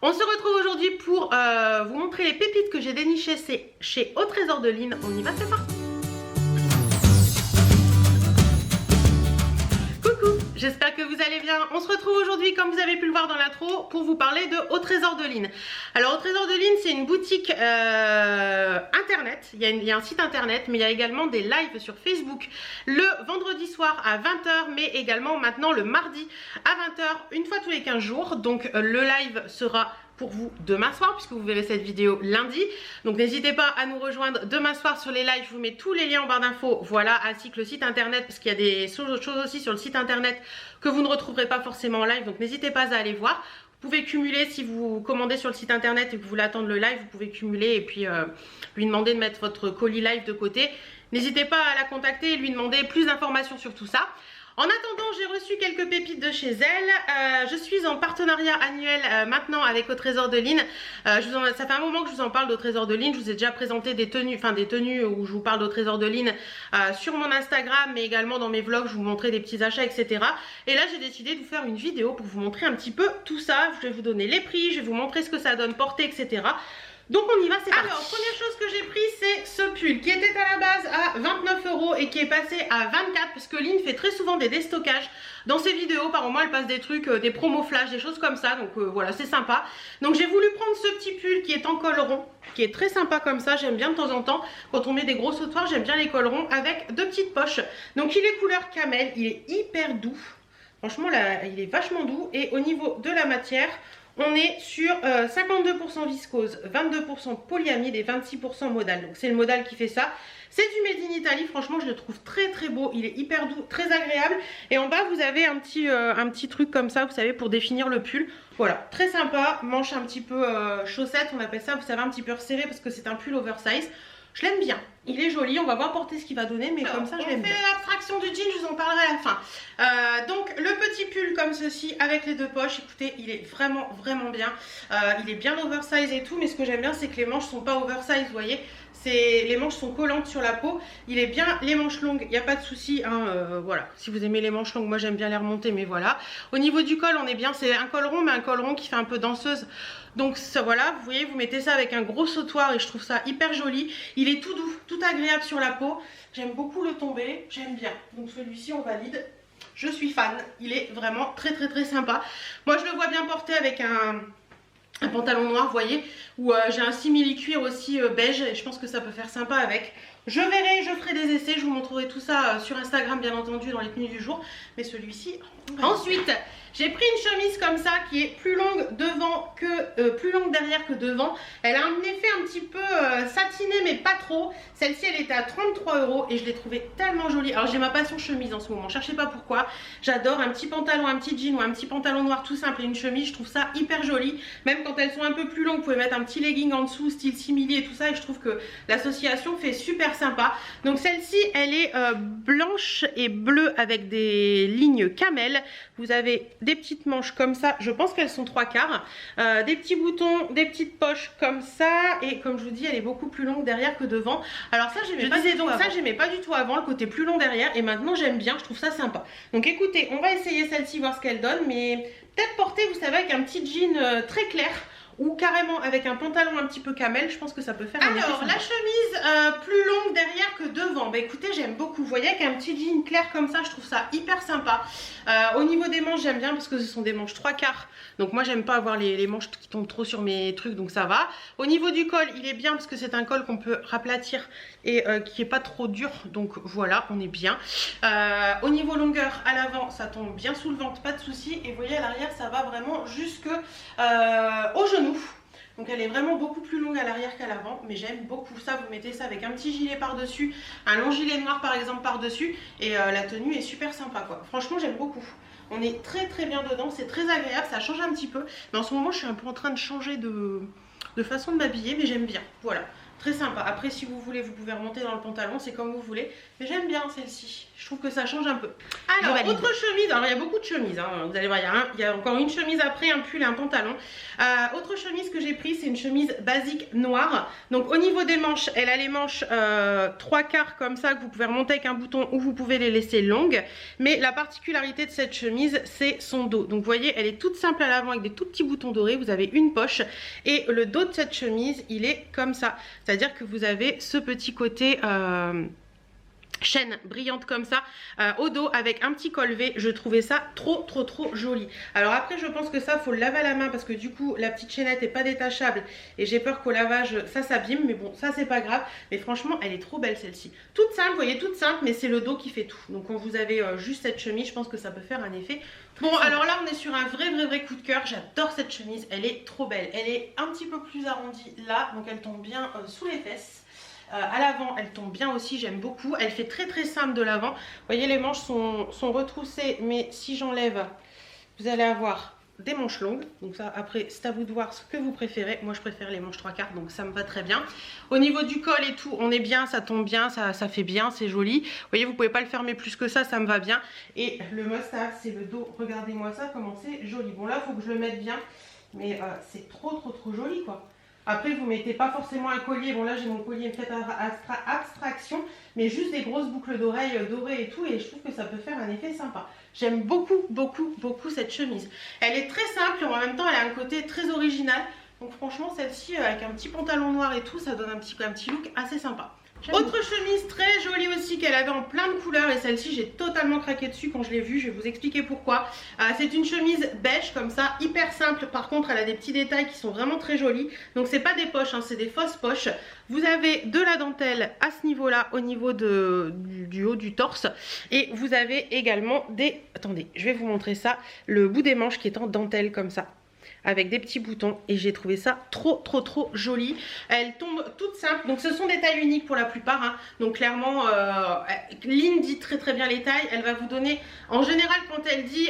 On se retrouve aujourd'hui pour vous montrer les pépites que j'ai dénichées chez Au Trésor de Lynn. On y va, c'est parti. Coucou, j'espère que vous allez bien. On se retrouve aujourd'hui, comme vous avez pu le voir dans l'intro, pour vous parler de Au Trésor de Lynn. Alors Au Trésor de Lynn, c'est une boutique internet. Il y a un site internet, mais il y a également des lives sur Facebook le vendredi soir à 20 h, mais également maintenant le mardi à 20 h, une fois tous les 15 jours. Donc le live sera pour vous demain soir, puisque vous verrez cette vidéo lundi. Donc n'hésitez pas à nous rejoindre demain soir sur les lives. Je vous mets tous les liens en barre d'infos, voilà, ainsi que le site internet, parce qu'il y a des choses aussi sur le site internet que vous ne retrouverez pas forcément en live. Donc n'hésitez pas à aller voir. Vous pouvez cumuler, si vous commandez sur le site internet et que vous voulez attendre le live, vous pouvez cumuler et puis lui demander de mettre votre colis live de côté. N'hésitez pas à la contacter et lui demander plus d'informations sur tout ça. En attendant, j'ai reçu quelques pépites de chez elle. Je suis en partenariat annuel maintenant avec Au Trésor de Lynn. Ça fait un moment que je vous en parle d'Au Trésor de Lynn. Je vous ai déjà présenté des tenues où je vous parle d'Au Trésor de Lynn sur mon Instagram, mais également dans mes vlogs, je vous montrais des petits achats, etc. Et là, j'ai décidé de vous faire une vidéo pour vous montrer un petit peu tout ça. Je vais vous donner les prix, je vais vous montrer ce que ça donne porter, etc. Donc on y va, c'est parti. Alors, première chose que j'ai pris, c'est ce pull qui était à la base à 29 € et qui est passé à 24 parce que Lynn fait très souvent des déstockages dans ses vidéos. Par moment, elle passe des trucs, des promos flash, des choses comme ça. Donc voilà, c'est sympa. Donc j'ai voulu prendre ce petit pull qui est en col rond, qui est très sympa comme ça. J'aime bien de temps en temps, quand on met des gros sautoirs, j'aime bien les cols ronds avec deux petites poches. Donc il est couleur camel, il est hyper doux. Franchement, là, il est vachement doux. Et au niveau de la matière, on est sur 52% viscose, 22% polyamide et 26% modal. Donc c'est le modal qui fait ça. C'est du Made in Italy, franchement je le trouve très très beau. Il est hyper doux, très agréable. Et en bas vous avez un petit truc comme ça, vous savez, pour définir le pull. Voilà, très sympa, manche un petit peu chaussette, on appelle ça, vous savez, un petit peu resserré parce que c'est un pull oversize. Je l'aime bien, il est joli, on va voir porter ce qu'il va donner, mais alors, comme ça je l'aime bien. On fait l'abstraction du jean, je vous en parlerai à la fin. Donc le petit pull comme ceci avec les deux poches, écoutez, il est vraiment bien. Il est bien oversize et tout, mais ce que j'aime bien c'est que les manches sont pas oversize, vous voyez. Les manches sont collantes sur la peau, il est bien, les manches longues, il n'y a pas de souci, hein, voilà. Si vous aimez les manches longues, moi j'aime bien les remonter, mais voilà. Au niveau du col, on est bien, c'est un col rond, mais un col rond qui fait un peu danseuse. Donc ça, voilà, vous voyez, vous mettez ça avec un gros sautoir et je trouve ça hyper joli. Il est tout doux, tout agréable sur la peau. J'aime beaucoup le tombé, j'aime bien. Donc celui-ci on valide. Je suis fan, il est vraiment très sympa. Moi je le vois bien porter avec un pantalon noir, vous voyez, ou j'ai un simili cuir aussi beige et je pense que ça peut faire sympa avec. Je verrai, je ferai des essais, je vous montrerai tout ça sur Instagram bien entendu dans les tenues du jour, mais celui-ci. Ensuite, j'ai pris une chemise comme ça qui est plus longue devant que plus longue derrière que devant. Elle a un effet un petit peu satiné mais pas trop. Celle-ci elle était à 33 € et je l'ai trouvée tellement jolie. Alors j'ai ma passion chemise en ce moment, cherchez pas pourquoi. J'adore un petit pantalon, un petit jean ou un petit pantalon noir tout simple et une chemise. Je trouve ça hyper joli. Même quand elles sont un peu plus longues, vous pouvez mettre un petit legging en dessous style simili et tout ça. Et je trouve que l'association fait super sympa. Donc celle-ci elle est blanche et bleue avec des lignes camel. Vous avez des petites manches comme ça, je pense qu'elles sont 3/4, des petits boutons, des petites poches comme ça, et comme je vous dis, elle est beaucoup plus longue derrière que devant. Alors ça j'aimais pas, j'aimais pas du tout avant, le côté plus long derrière, et maintenant j'aime bien, je trouve ça sympa. Donc écoutez, on va essayer celle-ci, voir ce qu'elle donne, mais peut-être porter, vous savez, avec un petit jean très clair, ou carrément avec un pantalon un petit peu camel, je pense que ça peut faire un effet sympa. Alors la chemise plus longue derrière que devant, bah écoutez, j'aime beaucoup, vous voyez, avec un petit jean clair comme ça, je trouve ça hyper sympa. Au niveau des manches, j'aime bien parce que ce sont des manches 3/4, donc moi j'aime pas avoir les manches qui tombent trop sur mes trucs, donc ça va. Au niveau du col, il est bien parce que c'est un col qu'on peut raplatir et qui est pas trop dur, donc voilà, on est bien. Au niveau longueur, à l'avant, ça tombe bien sous le ventre, pas de souci, et vous voyez à l'arrière, ça va vraiment jusque au genou. Donc elle est vraiment beaucoup plus longue à l'arrière qu'à l'avant, mais j'aime beaucoup ça. Vous mettez ça avec un petit gilet par dessus, un long gilet noir par exemple par dessus, et la tenue est super sympa quoi. Franchement j'aime beaucoup. On est très bien dedans, c'est très agréable, ça change un petit peu. Mais en ce moment je suis un peu en train de changer de façon de m'habiller, mais j'aime bien. Voilà, très sympa. Après si vous voulez vous pouvez remonter dans le pantalon, c'est comme vous voulez, mais j'aime bien celle-ci, je trouve que ça change un peu. Alors autre chemise, alors il y a beaucoup de chemises hein. Vous allez voir, il y a encore une chemise après, un pull et un pantalon. Autre chemise que j'ai prise, c'est une chemise basique noire. Donc au niveau des manches, elle a les manches 3/4 comme ça que vous pouvez remonter avec un bouton ou vous pouvez les laisser longues. Mais la particularité de cette chemise, c'est son dos. Donc vous voyez, elle est toute simple à l'avant avec des tout petits boutons dorés. Vous avez une poche et le dos de cette chemise, il est comme ça. C'est-à-dire que vous avez ce petit côté chaîne brillante comme ça au dos avec un petit col V. Je trouvais ça trop joli. Alors après je pense que ça faut le laver à la main parce que du coup la petite chaînette est pas détachable et j'ai peur qu'au lavage ça s'abîme, mais bon ça c'est pas grave. Mais franchement elle est trop belle celle-ci, toute simple, vous voyez, toute simple, mais c'est le dos qui fait tout. Donc quand vous avez juste cette chemise, je pense que ça peut faire un effet. Bon alors là on est sur un vrai coup de cœur. J'adore cette chemise, elle est trop belle. Elle est un petit peu plus arrondie là, donc elle tombe bien sous les fesses. À l'avant elle tombe bien aussi, j'aime beaucoup. Elle fait très simple de l'avant. Vous voyez les manches sont retroussées, mais si j'enlève vous allez avoir des manches longues. Donc ça après c'est à vous de voir ce que vous préférez. Moi je préfère les manches 3/4, donc ça me va très bien. Au niveau du col et tout on est bien, ça tombe bien, ça fait bien, c'est joli. Vous voyez vous pouvez pas le fermer plus que ça me va bien. Et le must-have c'est le dos, regardez-moi ça comment c'est joli. Bon là il faut que je le mette bien, mais c'est trop joli quoi. Après vous mettez pas forcément un collier, bon là j'ai mon collier fait abstraction, mais juste des grosses boucles d'oreilles dorées et tout, et je trouve que ça peut faire un effet sympa. J'aime beaucoup cette chemise. Elle est très simple et en même temps elle a un côté très original, donc franchement celle-ci avec un petit pantalon noir et tout, ça donne un petit look assez sympa. Autre chemise très jolie aussi qu'elle avait en plein de couleurs, et celle-ci j'ai totalement craqué dessus quand je l'ai vue, je vais vous expliquer pourquoi. C'est une chemise beige comme ça, hyper simple, par contre elle a des petits détails qui sont vraiment très jolis. Donc c'est pas des poches, hein, c'est des fausses poches. Vous avez de la dentelle à ce niveau là, au niveau du haut du torse, et vous avez également des... Attendez, je vais vous montrer ça, le bout des manches qui est en dentelle comme ça, avec des petits boutons, et j'ai trouvé ça trop joli. Elle tombe toute simple, donc ce sont des tailles uniques pour la plupart hein. Donc clairement Lynn dit très bien les tailles. Elle va vous donner, en général quand elle dit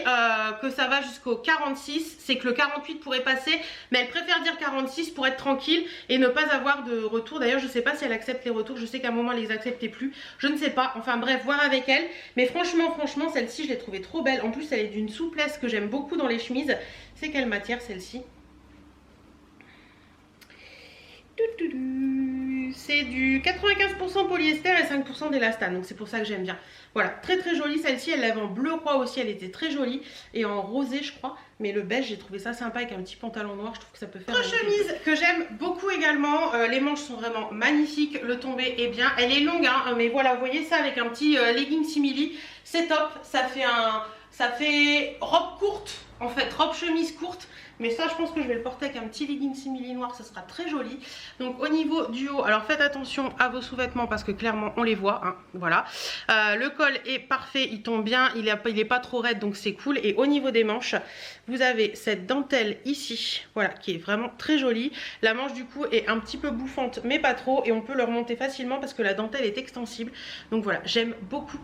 que ça va jusqu'au 46, c'est que le 48 pourrait passer, mais elle préfère dire 46 pour être tranquille et ne pas avoir de retour. D'ailleurs je sais pas si elle accepte les retours, je sais qu'à un moment elle les acceptait plus, je ne sais pas, enfin bref, voir avec elle. Mais franchement celle-ci je l'ai trouvée trop belle. En plus elle est d'une souplesse que j'aime beaucoup dans les chemises. C'est quelle matière celle-ci? C'est du 95% polyester et 5% d'élastane, donc c'est pour ça que j'aime bien. Voilà, très jolie celle-ci. Elle l'avait en bleu roi aussi, elle était très jolie, et en rosé je crois, mais le beige j'ai trouvé ça sympa avec un petit pantalon noir. Je trouve que ça peut faire... Autre chemise que j'aime beaucoup également, les manches sont vraiment magnifiques, le tombé est bien, elle est longue hein, mais voilà, vous voyez ça avec un petit legging simili, c'est top. Ça fait robe courte en fait, robe chemise courte. Mais ça je pense que je vais le porter avec un petit legging simili noir, ça sera très joli. Donc au niveau du haut, alors faites attention à vos sous-vêtements parce que clairement on les voit hein, voilà. Le col est parfait, il tombe bien, il est pas trop raide, donc c'est cool. Et au niveau des manches, vous avez cette dentelle ici, voilà, qui est vraiment très jolie. La manche du coup est un petit peu bouffante mais pas trop, et on peut le remonter facilement parce que la dentelle est extensible. Donc voilà, j'aime beaucoup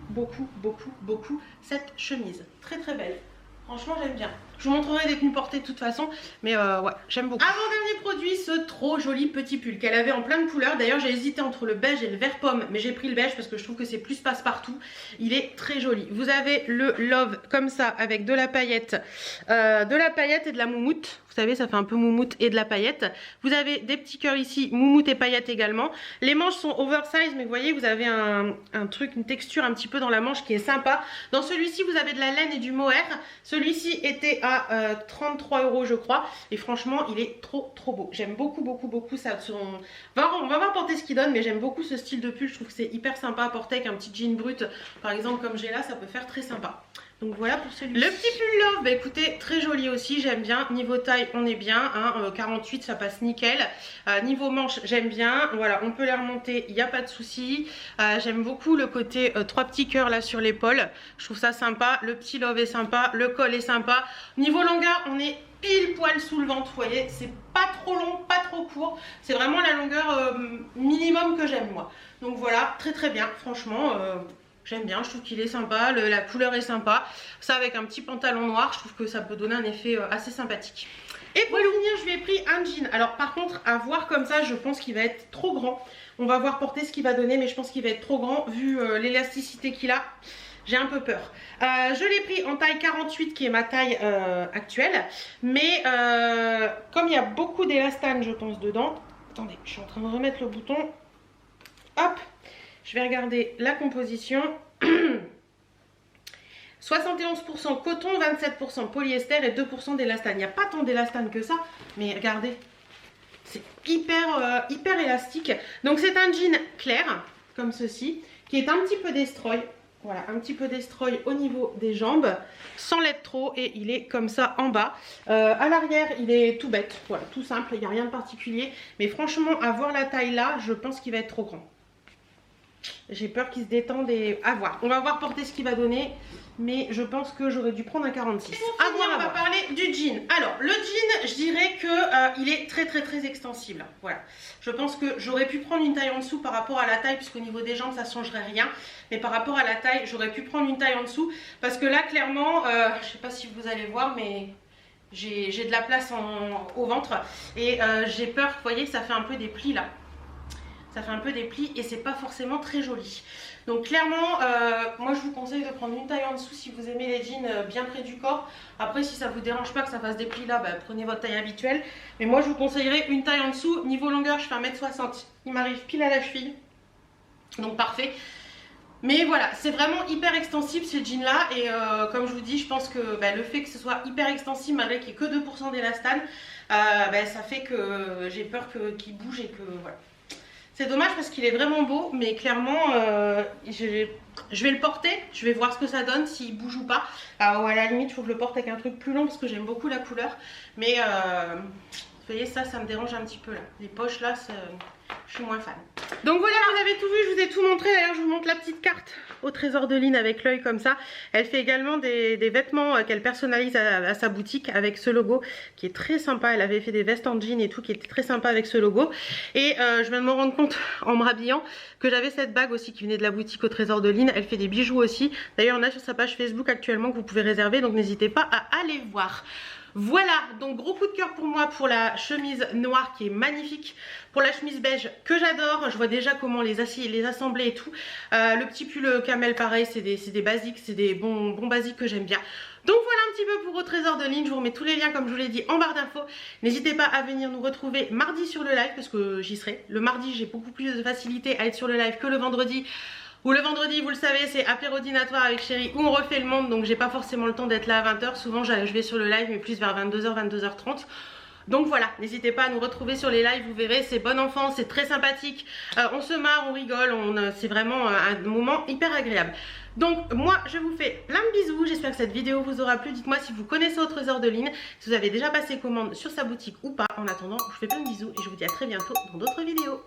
cette chemise, très belle. Franchement j'aime bien. Je vous montrerai des tenues portées de toute façon, mais ouais, j'aime beaucoup. Avant-dernier produit, ce trop joli petit pull qu'elle avait en plein de couleurs. D'ailleurs j'ai hésité entre le beige et le vert pomme, mais j'ai pris le beige parce que je trouve que c'est plus passe-partout. Il est très joli. Vous avez le love comme ça avec de la paillette et de la moumoute. Vous savez, ça fait un peu moumoute et de la paillette. Vous avez des petits cœurs ici, moumoute et paillettes également. Les manches sont oversize, mais vous voyez, vous avez un truc, une texture un petit peu dans la manche qui est sympa. Dans celui-ci, vous avez de la laine et du mohair. Celui-ci était à 33 € je crois. Et franchement, il est trop beau. J'aime beaucoup ça. On va voir porter ce qu'il donne, mais j'aime beaucoup ce style de pull. Je trouve que c'est hyper sympa à porter avec un petit jean brut. Par exemple, comme j'ai là, ça peut faire très sympa. Donc voilà pour celui-ci. Le petit pull love, bah écoutez, très joli aussi, j'aime bien. Niveau taille, on est bien, hein, 48 ça passe nickel. Niveau manche, j'aime bien. Voilà, on peut les remonter, il n'y a pas de souci. J'aime beaucoup le côté 3 petits cœurs là sur l'épaule. Je trouve ça sympa. Le petit love est sympa, le col est sympa. Niveau longueur, on est pile poil sous le ventre, vous voyez, c'est pas trop long, pas trop court. C'est vraiment la longueur minimum que j'aime moi. Donc voilà, très bien, franchement. J'aime bien, je trouve qu'il est sympa, la couleur est sympa. Ça avec un petit pantalon noir, je trouve que ça peut donner un effet assez sympathique. Et pour finir, je lui ai pris un un jean. Alors par contre, à voir comme ça, je pense qu'il va être trop grand. On va voir porter ce qu'il va donner, mais je pense qu'il va être trop grand vu l'élasticité qu'il a. J'ai un peu peur. Je l'ai pris en taille 48 qui est ma taille actuelle. Mais comme il y a beaucoup d'élastane je pense dedans. Attendez, je suis en train de remettre le bouton. Hop, je vais regarder la composition. 71% coton, 27% polyester et 2% d'élastane. Il n'y a pas tant d'élastane que ça, mais regardez. C'est hyper élastique. Donc c'est un jean clair, comme ceci, qui est un petit peu destroy. Voilà, un petit peu destroy au niveau des jambes, sans l'être trop, et il est comme ça en bas. À l'arrière, il est tout bête, voilà, tout simple, il n'y a rien de particulier. Mais franchement, à voir la taille là, je pense qu'il va être trop grand. J'ai peur qu'il se détende et à voir. On va voir porter ce qu'il va donner. Mais je pense que j'aurais dû prendre un 46. Pour finir, on va parler du jean. Alors, le jean, je dirais que il est très extensible. Voilà. Je pense que j'aurais pu prendre une taille en dessous par rapport à la taille, puisqu'au niveau des jambes, ça ne changerait rien. Mais par rapport à la taille, j'aurais pu prendre une taille en dessous. Parce que là, clairement, je ne sais pas si vous allez voir, mais j'ai de la place au ventre. Et j'ai peur, vous voyez, ça fait un peu des plis là. Ça fait un peu des plis et c'est pas forcément très joli. Donc clairement, moi je vous conseille de prendre une taille en dessous si vous aimez les jeans bien près du corps. Après si ça vous dérange pas que ça fasse des plis là, bah, prenez votre taille habituelle. Mais moi je vous conseillerais une taille en dessous. Niveau longueur, je fais 1m60. Il m'arrive pile à la cheville. Donc parfait. Mais voilà, c'est vraiment hyper extensible ces jeans là. Et comme je vous dis, je pense que bah, le fait que ce soit hyper extensible malgré qu'il n'y ait que 2% d'élastane, bah, ça fait que j'ai peur qu'il bouge et que voilà. C'est dommage parce qu'il est vraiment beau, mais clairement, je vais le porter, je vais voir ce que ça donne, s'il bouge ou pas. Alors, à la limite, il faut que je le porte avec un truc plus long parce que j'aime beaucoup la couleur. Mais, vous voyez, ça me dérange un petit peu là. Les poches là, je suis moins fan. Donc voilà, vous avez tout vu, je vous ai tout montré. D'ailleurs, je vous montre la petite carte au Trésor de Line avec l'œil comme ça. Elle fait également des vêtements qu'elle personnalise à sa boutique avec ce logo qui est très sympa. Elle avait fait des vestes en jean et tout qui était très sympa avec ce logo. Et je viens de me rendre compte en me rhabillant que j'avais cette bague aussi qui venait de la boutique au Trésor de Line. Elle fait des bijoux aussi. D'ailleurs, on a sur sa page Facebook actuellement que vous pouvez réserver, donc n'hésitez pas à aller voir. Voilà, donc gros coup de cœur pour moi pour la chemise noire qui est magnifique, pour la chemise beige que j'adore, je vois déjà comment les assembler et tout. Le petit pull camel pareil, c'est des basiques, c'est des bons basiques que j'aime bien. Donc voilà un petit peu pour au Trésor de Line, je vous remets tous les liens comme je vous l'ai dit en barre d'infos. N'hésitez pas à venir nous retrouver mardi sur le live parce que j'y serai. Le mardi j'ai beaucoup plus de facilité à être sur le live que le vendredi. Ou le vendredi, vous le savez, c'est apérodinatoire avec chérie où on refait le monde, donc j'ai pas forcément le temps d'être là à 20h. Souvent je vais sur le live mais plus vers 22h, 22h30. Donc voilà, n'hésitez pas à nous retrouver sur les lives, vous verrez, c'est bon enfant, c'est très sympathique. On se marre, on rigole, c'est vraiment un moment hyper agréable. Donc moi je vous fais plein de bisous, j'espère que cette vidéo vous aura plu. Dites-moi si vous connaissez au Trésor de Line, si vous avez déjà passé commande sur sa boutique ou pas. En attendant, je vous fais plein de bisous et je vous dis à très bientôt dans d'autres vidéos.